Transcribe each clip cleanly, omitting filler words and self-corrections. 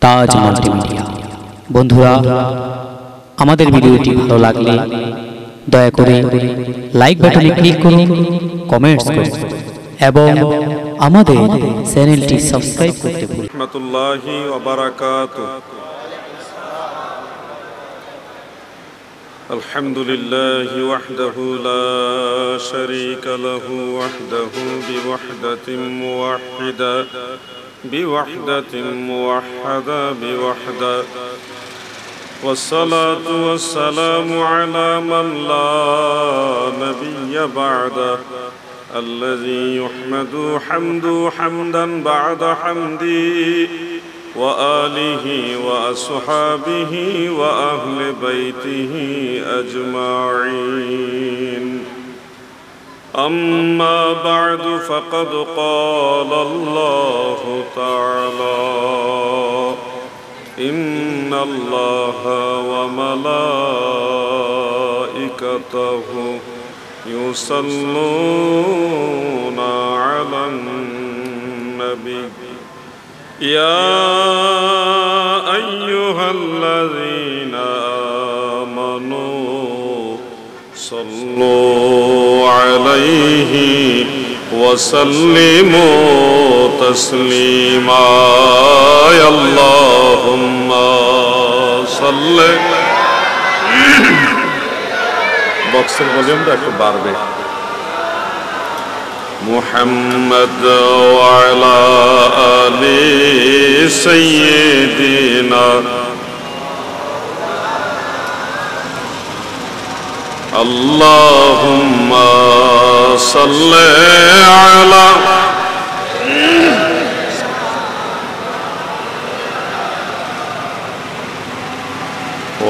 তাজ multimedia. বন্ধুরা, আমাদের ভিডিওটি ভালো লাগলে দয়া করে লাইক বাটনে ক্লিক করুন, কমেন্টস করুন এবং আমাদের চ্যানেলটি সাবস্ক্রাইব করতে ভুলবেন না। রাহমাতুল্লাহি ওয়া বারাকাতুহু। আলহামদুলিল্লাহি ওয়াহদাহু লা শারীকা লাহু ওয়াহদাহু বিওয়াহদাতিন মুওয়াহহিদা বিওয়াহদাতিন মুওয়াহহাদা বিওয়াহদা والصلاة والسلام على من لا نبي بعده الذي يحمد حمدا بعد حمدي وآله وأصحابه وأهل بيته أجمعين. أما بعد فقد قال الله تعالى: إن الله وملائكته يصلون على النبي يا أيها الذين آمنوا صلوا عليه وسلموا تسليما. يا اللهم صل বক্সের ভলিউমটা একটু বাড়বে। মুহাম্মদ ওয়া আলা আলি সাইয়্যিদিনা আল্লাহুম্মা সাল্লি আলা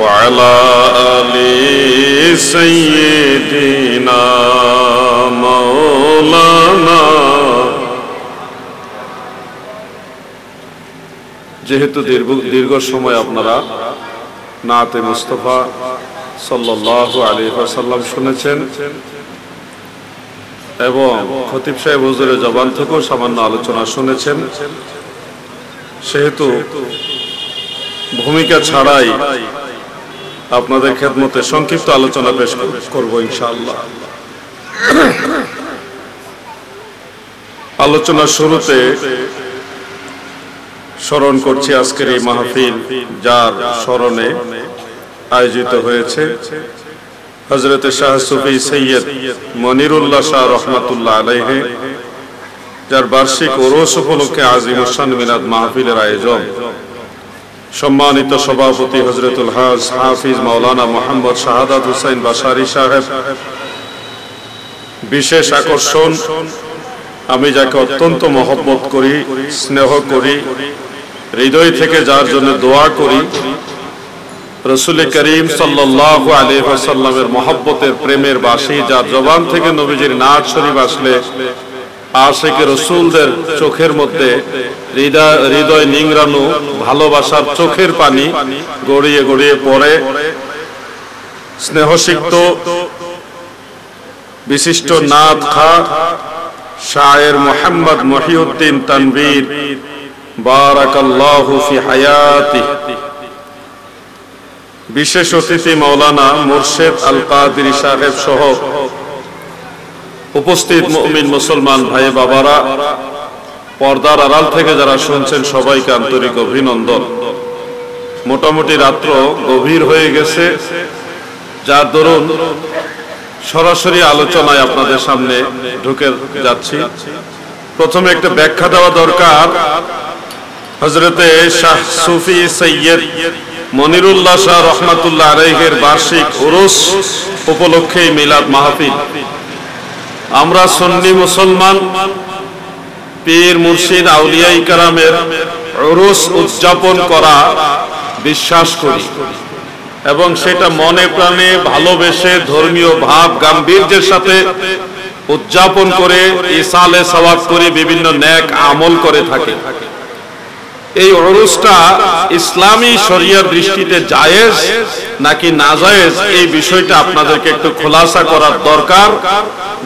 وعلى آل سيدنا مولانا. যেহেতু দীর্ঘ সময় আপনারা নাতে মুস্তাফা সাল্লাল্লাহু আলাইহি ওয়াসাল্লাম শুনেছেন এবং খতিব সাহেব হুজুরের জবান থেকেও সামান্য আলোচনা শুনেছেন, সেহেতু ভূমিকা ছাড়াই আপনাদের খেদমতে সংক্ষিপ্ত আলোচনা পেশ করব ইনশাআল্লাহ। আলোচনার শুরুতে স্মরণ করছি আজকের এই মাহফিল যার স্মরণে আয়োজিত হয়েছে হযরত শাহ সুফি সৈয়দ মনিরুল্লাহ শাহ রহমাতুল্লাহ আলাইহি, যার বার্ষিক ওরস উপলক্ষে আজিমুস শান মিলাদ মাহফিলের আয়োজন। সম্মানিত সভাপতি হযরতুল হাজ হাফিজ মাওলানা মোহাম্মদ শাহাদাত হুসাইন বাশারি সাহেব, বিশেষ আকর্ষণ, আমি যাকে অত্যন্ত মহব্বত করি, স্নেহ করি, হৃদয় থেকে যার জন্য দোয়া করি, রাসূল করিম সাল্লাল্লাহু আলাইহি ওয়াসাল্লামের মহব্বতের প্রেমের বাসী, যার জবান থেকে নবীজির নাত শরীফ আসলে আশিক রাসূলদের চোখের মধ্যে হৃদয় নিংড়ানো ভালোবাসার চোখের পানি গড়িয়ে গড়িয়ে পড়ে। স্নেহসিক্ত বিশিষ্ট নাত খা শায়ের মুহাম্মদ মহিউদ্দিন তানবীর বারাকাল্লাহু ফি হায়াতি, বিশেষ অতিথি মাওলানা মুর্শেদ আল কাদেরী সাহেব সহ উপস্থিত মুমিন মুসলমান ভাই বাবারা, পর্দার আড়াল থেকে যারা শুনছেন সবাইকে আন্তরিক অভিনন্দন। মোটামুটি রাত্র গভীর হয়ে গেছে, যার দরুন সরাসরি আলোচনায় আপনাদের সামনে ঢুকে যাচ্ছি। প্রথমে একটা ব্যাখ্যা দেওয়া দরকার। হযরতে শাহ সুফি সৈয়দ মনিরুল্লাহ শাহ রহমাতুল্লাহ আলাইহির বার্ষিক উরুস উপলক্ষে মিলাদ মাহফিল। আমরা সুন্নি মুসলমান পীর মুর্শিদ আউলিয়ায়ে কেরামের উরুস উদযাপন করা বিশ্বাস করি এবং সেটা মনে প্রাণে ভালোবেসে ধর্মীয় ভাব গাম্ভীর্যের সাথে উদযাপন করে ইসালে সওয়াব করে বিভিন্ন নেক আমল করে থাকে। এই উরুসটা ইসলামী শরিয়ার দৃষ্টিতে জায়েজ নাকি নাজায়েজ, এই বিষয়টা আপনাদেরকে একটু খোলাসা করার দরকার।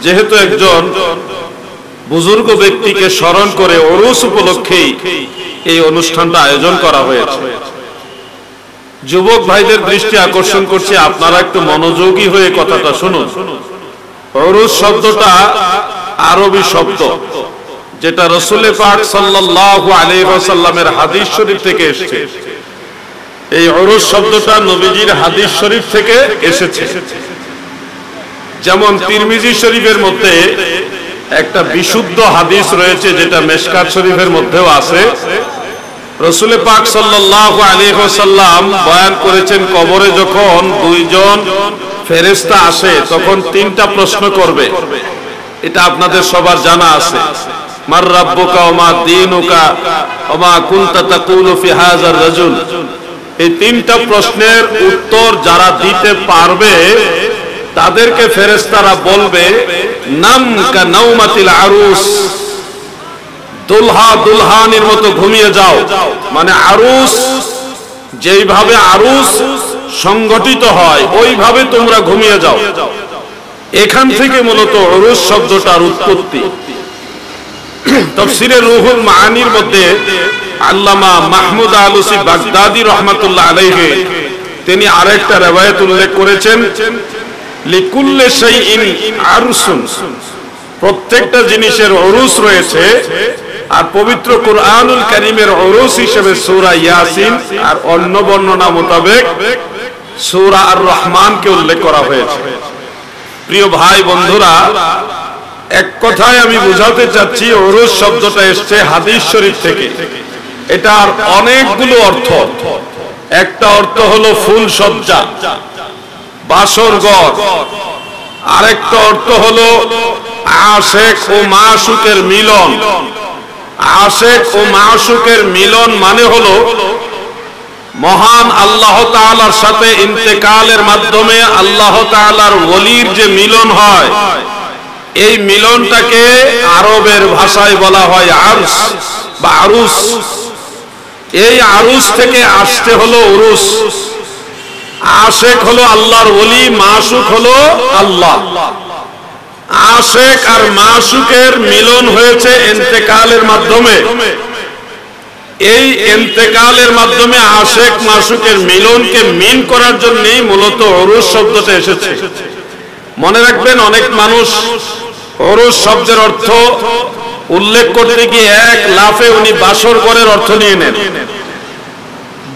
যেহেতু একজন বুজুর্গ ব্যক্তিকে স্মরণ করে উরুস উপলক্ষে এই অনুষ্ঠানটা আয়োজন করা হয়েছে। যুবক ভাইদের দৃষ্টি আকর্ষণ করছি, আপনারা একটু মনোযোগী হয়ে কথাটা শুনুন। উরুস শব্দটা আরবি শব্দ, যেটা রাসূল পাক সাল্লাল্লাহু আলাইহি ওয়াসাল্লামের হাদিস শরীফ থেকে এসেছে। এই উরুস শব্দটা নবীজির হাদিস শরীফ থেকে এসেছে। যেমন তিরমিজি শরীফের মধ্যে একটা বিশুদ্ধ হাদিস রয়েছে, যেটা মেশকাত শরীফের মধ্যেও আছে। রাসূল পাক সাল্লাল্লাহু আলাইহি ওয়াসাল্লাম বয়ান করেছেন, কবরে যখন দুইজন ফেরেশতা আসে তখন তিনটা প্রশ্ন করবে। এটা আপনাদের সবার জানা আছে। মার রাব্বুকা ওয়া মা দীনুকা ওয়া মা কুনতা তাকুলু ফি হাযার রাজুল। এই তিনটা প্রশ্নের উত্তর যারা দিতে পারবে তাদেরকে ফেরেশতারা বলবে নাম কা নাওমাতিল আরুস, দুলহা দুলহানির মতো ঘুমিয়ে যাও। মানে আরুস, যেইভাবে আরুস সংগঠিত হয় ওইভাবে তোমরা ঘুমিয়ে যাও। এখান থেকে মূলত উরুস শব্দটার উৎপত্তি। তাফসীরে রুহুল মাআনির মধ্যে আল্লামা মাহমুদ আলুসি বাগদাদি রাহমাতুল্লাহ আলাইহি তিনি আরেকটা riwayat উল্লেখ করেছেন, লিকুল্লি শাইইন আরসুন, প্রত্যেকটা জিনিসের উরুস রয়েছে। আর পবিত্র কুরআনুল কারীমের উরুস হিসেবে সূরা ইয়াসিন আর অন্য বর্ণনা মোতাবেক সূরা আর রহমানকে উল্লেখ করা হয়েছে। প্রিয় ভাই বন্ধুরা, এক কথায় আমি বুঝাতে চাচ্ছি, উরুস শব্দটা এসেছে হাদিস শরীফ থেকে। এটার অনেকগুলো অর্থ। একটা অর্থ হলো ফুল সজ্জা, বাসর ঘর। আরেকটা অর্থ হলো আশেক ও মাশুকের মিলন। আশেক ও মাশুকের মিলন মানে হলো মহান আল্লাহ তাআলার সাথে ইন্তেকালের মাধ্যমে আল্লাহ তাআলার ওলির যে মিলন হয়, এই মিলনটাকে আরবের ভাষায় বলা হয় আরস বা আরুস। এই আরুস থেকে আসতে হলো উরুস। আশেক হলো আল্লাহর ওলি, মাশুক হলো আল্লাহ। আশেক আর মাশুকের মিলন হয়েছে ইন্তেকালের মাধ্যমে। এই ইন্তেকালের মাধ্যমে আশেক মাশুকের মিলনকে মিন করার জন্যই মূলত উরুস শব্দটা এসেছে। মনে রাখবেন, অনেক মানুষ উরুস শব্দের অর্থ উল্লেখ করতে গিয়ে এক লাফে উনি বাসর ঘরের অর্থ নিয়ে নেন।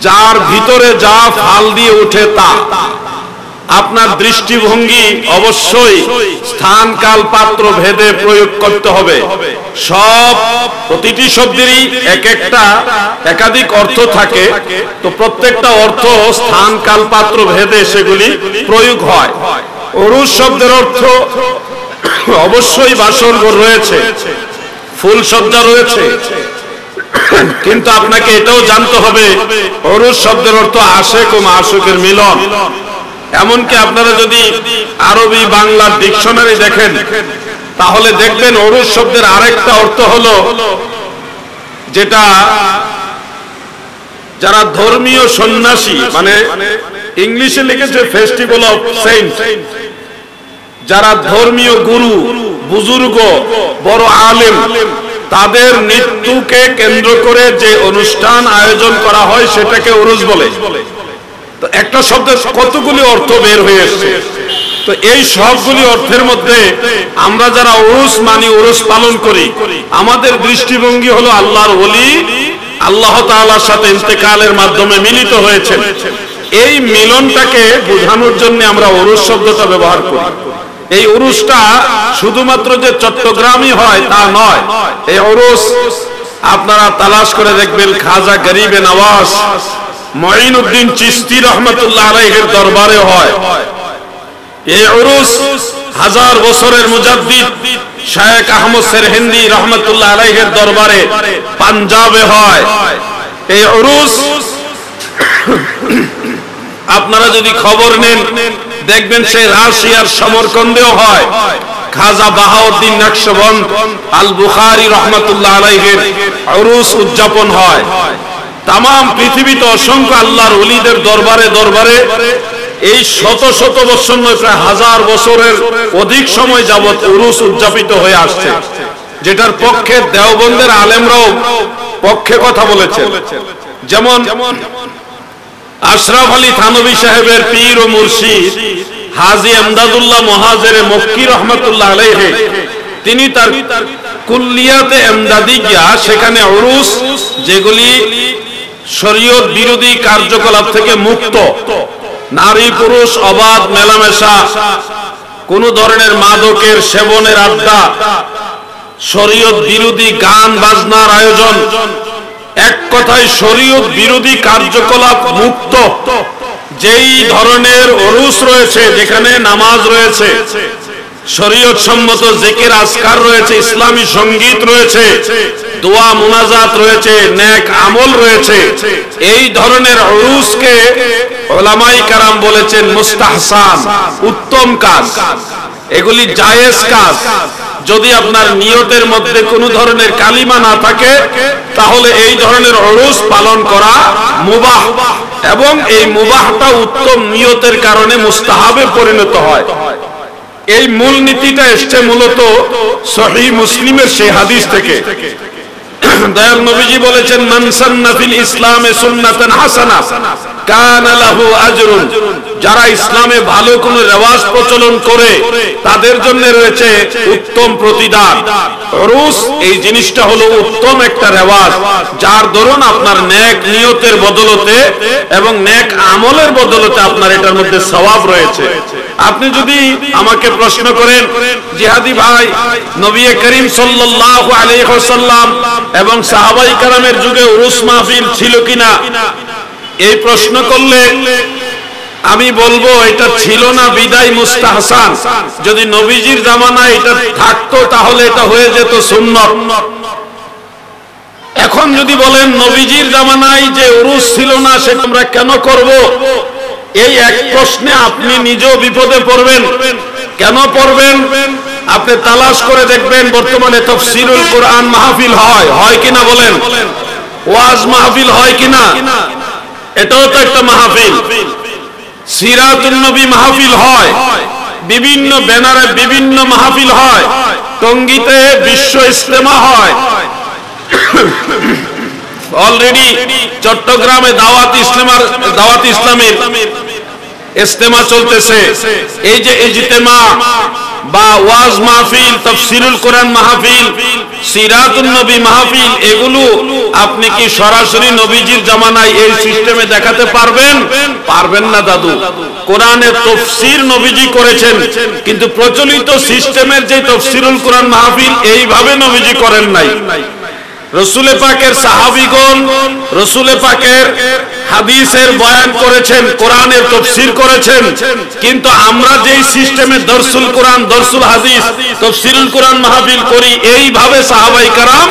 যার ভিতরে যা ফাল দিয়ে উঠে তা। আপনার দৃষ্টিভঙ্গি অবশ্যই স্থান কাল পাত্র ভেদে প্রয়োগ করতে হবে। সব প্রতিটি শব্দেরই এক একটা একাধিক অর্থ থাকে, তো প্রত্যেকটা অর্থ স্থান কাল পাত্র ভেদে সেগুলি প্রয়োগ হয়। উরুস শব্দের অর্থ অবশ্যই বাসর ঘর রয়েছে, ফুল সজ্জা রয়েছে, কিন্তু আপনাকে এটাও জানতে হবে উরুস শব্দের অর্থ আশেক ও মাশুকের মিলন। এমনকি আপনারা যদি আরবি বাংলার ডিকশনারি দেখেন তাহলে দেখবেন উরুস শব্দের আরেকটা অর্থ হলো, যেটা যারা ধর্মীয় সন্ন্যাসী, মানে ইংলিশে লিখেছে ফেস্টিভ্যাল অফ সেন্ট, যারা ধর্মীয় গুরু, বুজুর্গ, বড় আলেম, তাদের মৃত্যুকে কেন্দ্র করে যে অনুষ্ঠান আয়োজন করা হয় সেটাকে উরুস বলে। তো একটা শব্দের কতগুলি অর্থ বের হয়ে এসেছে। তো এই সবগুলি অর্থের মধ্যে আমরা যারা উরুস মানি, উরুস পালন করি, আমাদের দৃষ্টিভঙ্গি হলো আল্লাহর ওলি আল্লাহ তাআলার সাথে ইন্তেকালের মাধ্যমে মিলিত হয়েছে। এই মিলনটাকে বোঝানোর জন্য আমরা উরুস শব্দটা ব্যবহার করি। এই উরুসটা শুধুমাত্র যে চট্টগ্রামই হয় তা নয়। এই উরুস আপনারা তালাশ করে দেখবেন খাজা গরিবে নওয়াজ মঈনুদ্দিন চিশতি রহমাতুল্লাহ আলাইহির দরবারে হয়। এই উরুস হাজার বছরের মুজাদ্দিদ শায়েখ আহমদ সেরহিন্দি রহমাতুল্লাহ আলাইহির দরবারে পাঞ্জাবে হয়। এই উরুস আপনারা যদি খবর নেন দেখবেন সেই রাশিয়ার সমরকন্দেও হয়। খাজা বাহাউদ্দিন নকশবন্দ আল বুখারী রাহমাতুল্লাহ আলাইহির উরুস উদযাপন হয়। তাম পৃথিবীতে অসংখ্য আল্লাহর ওলিদের দরবারে দরবারে এই শত শত বছর নয়, প্রায় হাজার বছরের অধিক সময় যাবত উরুস উদযাপিত হয়ে আসছে। যেটার পক্ষে দেওবন্দের আলেমরাও পক্ষে কথা বলেছেন। যেমন আশরাফ আলী থানভী সাহেবের পীর ও মুর্শিদ হাজী এমদাদুল্লাহ মুহাজির মক্কি রহমাতুল্লাহ আলাইহি, তিনি তার কুল্লিয়াতে এমদাদিয়া সেখানে উরুস যেগুলি শরীয়ত বিরোধী কার্যকলাপ থেকে মুক্ত, নারী পুরুষ অবাধ মেলামেশা, কোন ধরনের মাদকের সেবনের আড্ডা, শরীয়ত বিরোধী গান বাজনার আয়োজন, এক কথায় শরীয়ত বিরোধী কার্যকলাপ মুক্ত যেই ধরনের উরুস রয়েছে, যেখানে নামাজ রয়েছে, শরীয়ত সম্মত জিকির আজকার রয়েছে, ইসলামী সঙ্গীত রয়েছে, দোয়া মুনাজাত রয়েছে, নেক আমল রয়েছে, এই ধরনের উরুসকে উলামায়ে কেরাম বলেছেন মুস্তাহসান, উত্তম কাজ, এগুলি জায়েজ কাজ। যদি আপনার নিয়তের মধ্যে কোনো ধরনের কালিমা না থাকে তাহলে এই ধরনের উরুস পালন করা মুবাহ, এবং এই মুবাহটা উত্তম নিয়তের কারণে মুস্তাহাবে পরিণত হয়। এই মূল নীতিটা এসছে মূলত সহিহ মুসলিমের সেই হাদিস থেকে। দয়াল নবীজি বলেছেন, মান সান্না ফিল ইসলামে সুন্নাতান হাসানা কানা লাহু আজরুন, যারা ইসলামে ভালো কোনো রেওয়াজ প্রচলন করে তাদের জন্য রয়েছে উত্তম প্রতিদান। উরুস এই জিনিসটা হলো উত্তম একটা রেওয়াজ, যার দরুন আপনার নেক নিয়তের বদলতে এবং নেক আমলের বদলতে আপনার এটার মধ্যে সওয়াব রয়েছে। আপনি যদি আমাকে প্রশ্ন করেন, জিহাদি ভাই, নবী করিম সাল্লাল্লাহু আলাইহি ওয়াসাল্লাম এবং সাহাবায়ে কেরামের যুগে উরুস মাহফিল ছিল কিনা, এই প্রশ্ন করলে আমি বলবো এটা ছিল না বিদায় মুস্তাহসান। যদি নবীজির জামানায় এটা থাকতো তাহলে এটা হয়ে যেত সুন্নত। এখন যদি বলেন নবীজির জামানায় যে উরুস ছিল না সেটা আমরা কেন করব, এই এক প্রশ্নে আপনি নিজেও বিপদে পড়বেন। কেন পড়বেন? আপনি তালাশ করে দেখবেন বর্তমানে তাফসীরুল কোরআন মাহফিল হয় কিনা, বলেন, ওয়াজ মাহফিল হয় কিনা, এটাও তো একটা মাহফিল। সিরাতুন নবী মাহফিল হয়, বিভিন্ন ব্যানারে বিভিন্ন মাহফিল হয়, টঙ্গীতে বিশ্ব ইজতেমা হয়, অলরেডি চট্টগ্রামে দাওয়াত ইসলামের ইজতেমা চলতেছে। এই যে ইজতেমা বা ওয়াজ মাহফিল, তাফসীরুল কোরআন মাহফিল, সিরাতুন নবী মাহফিল, এগুলো আপনি কি সরাসরি নবীজির জামানায় এই সিস্টেমে দেখাতে পারবেন? পারবেন না দাদু। কোরআনের তাফসীর নবীজি করেছেন, কিন্তু প্রচলিত সিস্টেমের যে তাফসীরুল কোরআন মাহফিল এইভাবে নবীজি করেন নাই। রাসূল পাকের সাহাবীগণ রাসূল পাকের হাদিসের বয়ান করেছেন, কোরআনের তাফসীর করেছেন, কিন্তু আমরা যেই সিস্টেমে দরসুল কোরআন, দরসুল হাদিস, তাফসীরুল কোরআন মাহফিল করি, এইভাবে সাহাবায়ে কেরাম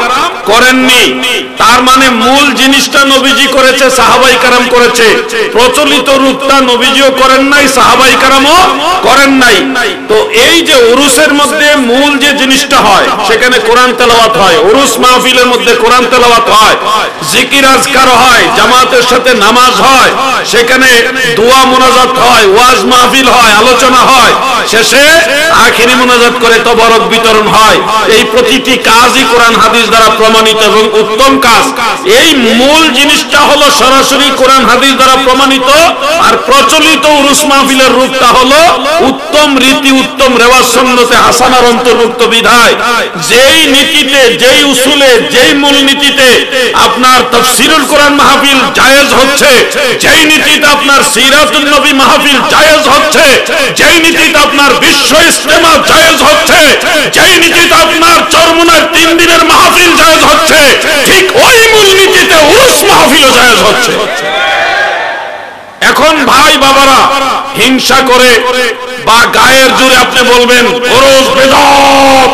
করেননি। তার মানে মূল জিনিসটা নবীজি করেছে, সাহাবায়ে কেরাম করেছে, প্রচলিত রূপটা নবীজিও করেন নাই, সাহাবায়ে কেরামও করেন নাই। তো এই যে উরুসের মধ্যে মূল যে জিনিসটা হয়, সেখানে কোরআন তেলাওয়াত হয়, উরুস মাহফিলের মধ্যে কোরআন তেলাওয়াত হয়, জিকির আজকার হয়, জামাতের সাথে নামাজ হয়, সেখানে দোয়া মুনাজাত হয়, ওয়াজ মাহফিল হয়, আলোচনা হয়, শেষে আখিরি মুনাজাত করে তবারক বিতরণ হয়। এই প্রতিটি কাজই কোরআন হাদিস দ্বারা প্রমাণিত এবং উত্তম কাজ। এই মূল জিনিসটা হলো সরাসরি কোরআন হাদিস দ্বারা প্রমাণিত, আর প্রচলিত উরুস মাহফিলের রূপটা হলো উত্তম রীতি, উত্তম রেওয়াজ, সুন্নতে হাসানার অন্তর্ভুক্ত বিধায়। যেই নীতিতে, যেই উসুলে, যেই মূল নীতিতে আপনার তাফসীরুল কোরআন মাহফিল জায়েজ হচ্ছে, যেই নীতিতে আপনার সিরাতুন নবী মাহফিল জায়েজ হচ্ছে, যেই নীতিতে আপনার বিশ্ব ইজতেমা জায়েজ হচ্ছে, যেই নীতিতে আপনার চরমুনার 3 দিনের মাহফিল জায়েজ হচ্ছে, ঠিক ওই মূল নীতিতে উরুস মাহফিলও জায়েজ হচ্ছে। এখন ভাই বাবারা হিংসা করে বা গায়ের জোরে আপনি বলবেন উরুস বিদআত,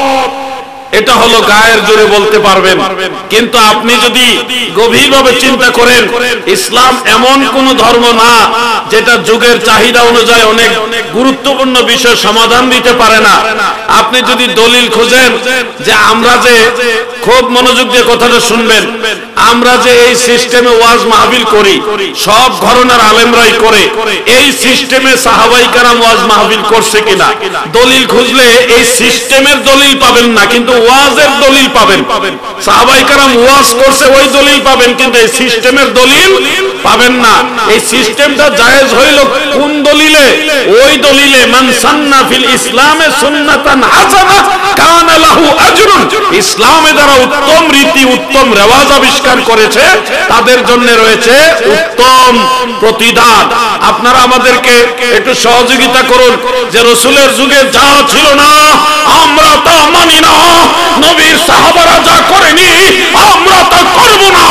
এটা হলো গায়ের জোরে বলতে পারবেন, কিন্তু আপনি যদি গভীরভাবে চিন্তা করেন, ইসলাম এমন কোন ধর্ম না যেটা যুগের চাহিদা অনুযায়ী অনেক গুরুত্বপূর্ণ বিষয় সমাধান দিতে পারে না। আপনি যদি দলিল খোঁজেন যে আমরা যে খুব মনোযোগ দিয়ে কথাটা শুনবেন। আমরা যে এই সিস্টেমে ওয়াজ মাহফিল করি, সব ঘরানার আলেমরাই করে, এই সিস্টেমে সাহাবাই কেরাম ওয়াজ মাহফিল করছে কিনা দলিল খুঁজলে এই সিস্টেমের দলিল পাবেন না, কিন্তু ওয়াজের দলিল পাবেন। সাহাবাই কেরাম ওয়াজ করছে ওই দলিল পাবেন, কিন্তু এই সিস্টেমের দলিল পাবেন না। এই সিস্টেমটা জায়েজ হইল কোন দলিলে? ওই দলিলে মান সান্না ফিল ইসলামে সুন্নাতান হাসানাহ কানা লাহু আজরুন। ইসলামে যারা উত্তম রীতি উত্তম রেওয়াজ আবিষ্কার করেছে তাদের জন্য রয়েছে উত্তম প্রতিদান। আপনারা আমাদেরকে একটু সহযোগিতা করুন যে রাসূলের যুগে যা ছিল না আমরা তা মানি না, নবীর সাহাবারা যা করেনি আমরা তা করব না,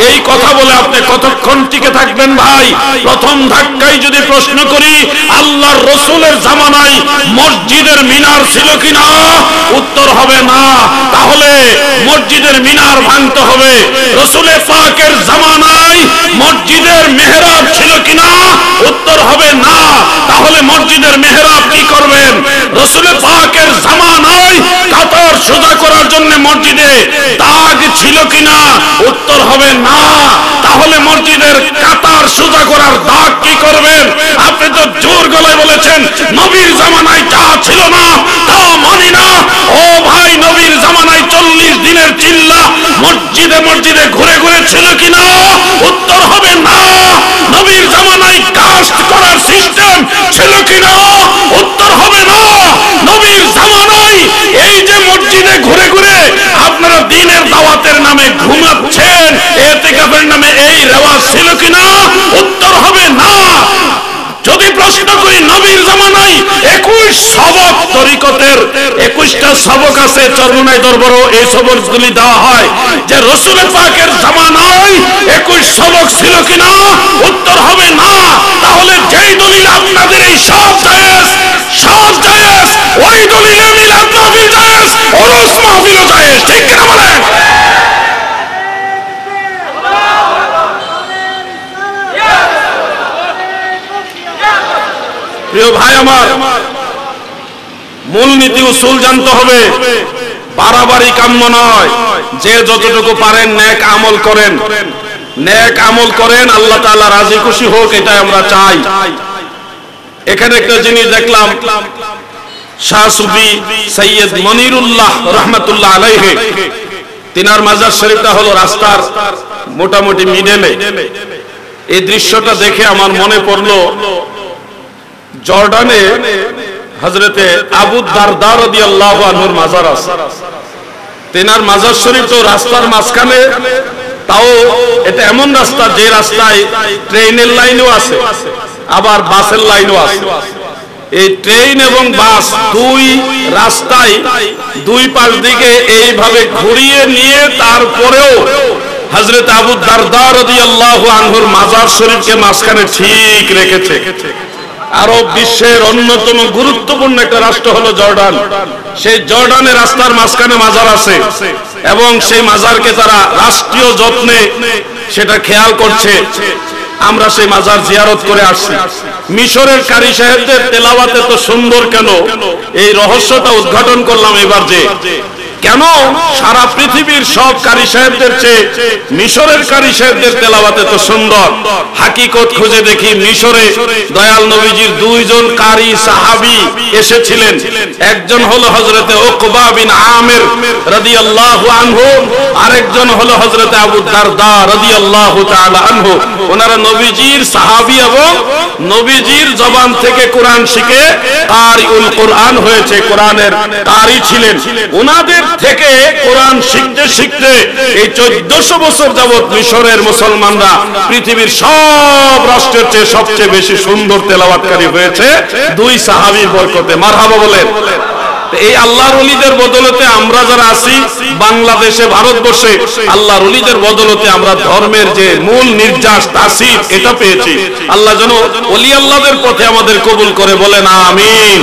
এই কথা বলে আপনি কতক্ষণ টিকে থাকবেন ভাই? প্রথম ধাক্কায় যদি প্রশ্ন করি আল্লাহর রাসূলের জামানায় মসজিদের মিনার ছিল কিনা, উত্তর হবে না। তাহলে মসজিদের মিনার ভাঙতে হবে। রাসূলের পাকের জামানায় মসজিদের মেহরাব ছিল কিনা, উত্তর হবে না। তাহলে মসজিদের মেহরাব কি করবেন? রাসূলের পাকের জামানায় কাতার সোজা করার জন্য মসজিদে দাগ ছিল কিনা, উত্তর হবে না। তাহলে মসজিদের কাতার সোজা করার দাগ কি করবেন? আপনি তো জোর গলায় বলেছেন নবীর জামানায় যা ছিল না তা মানি না। ও ভাই, নবীর জামানায় 40 দিনের চিল্লা মসজিদে মসজিদে ঘুরে ঘুরে ছিল কিনা, উত্তর হবে না। নবীর জামানায় কাস্ট করার সিস্টেম ছিল কিনা, উত্তর হবে না। নবীর জামানায় এই যে মসজিদে ঘুরে ঘুরে আপনারা দ্বীনের দাওয়াতের নামে ঘুমাচ্ছেন, ইতিকাফের নামে এই রেওয়াজ ছিল কিনা, উত্তর হবে না। যদি প্রশ্ন করি নবীর জামানায় 21 সবক তরিকতের 21টা সবক আছে, চরমনাই দরবারও এই সবকগুলি দেওয়া হয়, যে রাসূলের পাকের জামানায় 21 সবক ছিল কিনা, উত্তর হবে না। তাহলে যেই দলিল আপনাদের এই সব জায়েজ ওই দলিলে মিলাদ মাহফিল জায়েজ, উরুস মাহফিলও জায়েজ, ঠিক কিনা বলেন? প্রিয় ভাই আমার, মূলনীতি উসুল জানতে হবে। বাড়াবাড়ি কাম্য নয়। যে যতটুকু পারেন নেক আমল করেন, নেক আমল করেন, আল্লাহ তাআলা রাজি খুশি হোক, এটাই আমরা চাই। এখানে একটা জিনিস দেখলাম, শাহ সুফি সৈয়দ মনিরুল্লাহ রহমাতুল্লাহ আলাইহি, তিনার মাজার শরীফটা হলো রাস্তার মোটামুটি মিডলে। এই দৃশ্যটা দেখে আমার মনে পড়লো জর্ডানে হযরতে আবু দারদা রাদিয়াল্লাহু আনহুর মাজার আছে। তিনার মাজার শরীফ তো রাস্তার মাঝখানে, তাও এটা এমন রাস্তা যে রাস্তায় ট্রেনের লাইনও আছে আবার বাসের লাইনও আছে। এই ট্রেন এবং বাস দুই রাস্তায় দুই পাশ দিকে এইভাবে ঘুরিয়ে নিয়ে তারপরেও হযরত আবু দারদা রাদিয়াল্লাহু আনহুর মাজার শরীফকে মাঝখানে ঠিক রেখেছে। আরব বিশ্বের অন্যতম গুরুত্বপূর্ণ একটা রাষ্ট্র হলো জর্ডান। সেই জর্ডানের রাস্তার মাঝখানে মাজার আছে এবং সেই মাজারকে তারা রাষ্ট্রীয় যত্নে সেটা খেয়াল করছে। আমরা সেই মাজার জিয়ারত করে আসছি। মিশরের কারি সাহেবদের তেলাওয়াত এত সুন্দর কেন, এই রহস্যটা উদ্ঘাটন করলাম এবার, যে কেন সারা পৃথিবীর সব কারি সাহেবদের চেয়ে মিশরের কারি সাহেবদের তেলাওয়াত এত সুন্দর। হাকিকত খুঁজে দেখি, মিশরে দয়াল নবীজির দুইজন কারি সাহাবী এসেছিলেন। একজন হলো হযরতে উকবা বিন আমির রাদিয়াল্লাহু আনহু, আরেকজন হলো হযরতে আবু দারদা রাদিয়াল্লাহু তাআলা আনহু। ওনারা নবীজির সাহাবী এবং নবীজির জবান থেকে কোরআন শিখে কারিউল কোরআন হয়েছে, কোরআনের কারি ছিলেন। ওনাদের থেকে কোরআন শিখতে শিখতে এই 1400 বছর যাবত মিশরের মুসলমানরা পৃথিবীর সব রাষ্ট্রের চেয়ে সবচেয়ে বেশি সুন্দর তেলাওয়াতকারী হয়েছে দুই সাহাবীর বরকতে। মারহাবা বলেন। এই আল্লাহর ওলিদের বদলতে আমরা যারা আছি বাংলাদেশে, ভারতবর্ষে, আল্লাহর ওলিদের বদলতে আমরা ধর্মের যে মূল নির্যাস তাসির এটা পেয়েছি। আল্লাহ যেন ওলি আল্লাহদের পথে আমাদের কবুল করে, বলেন আমিন।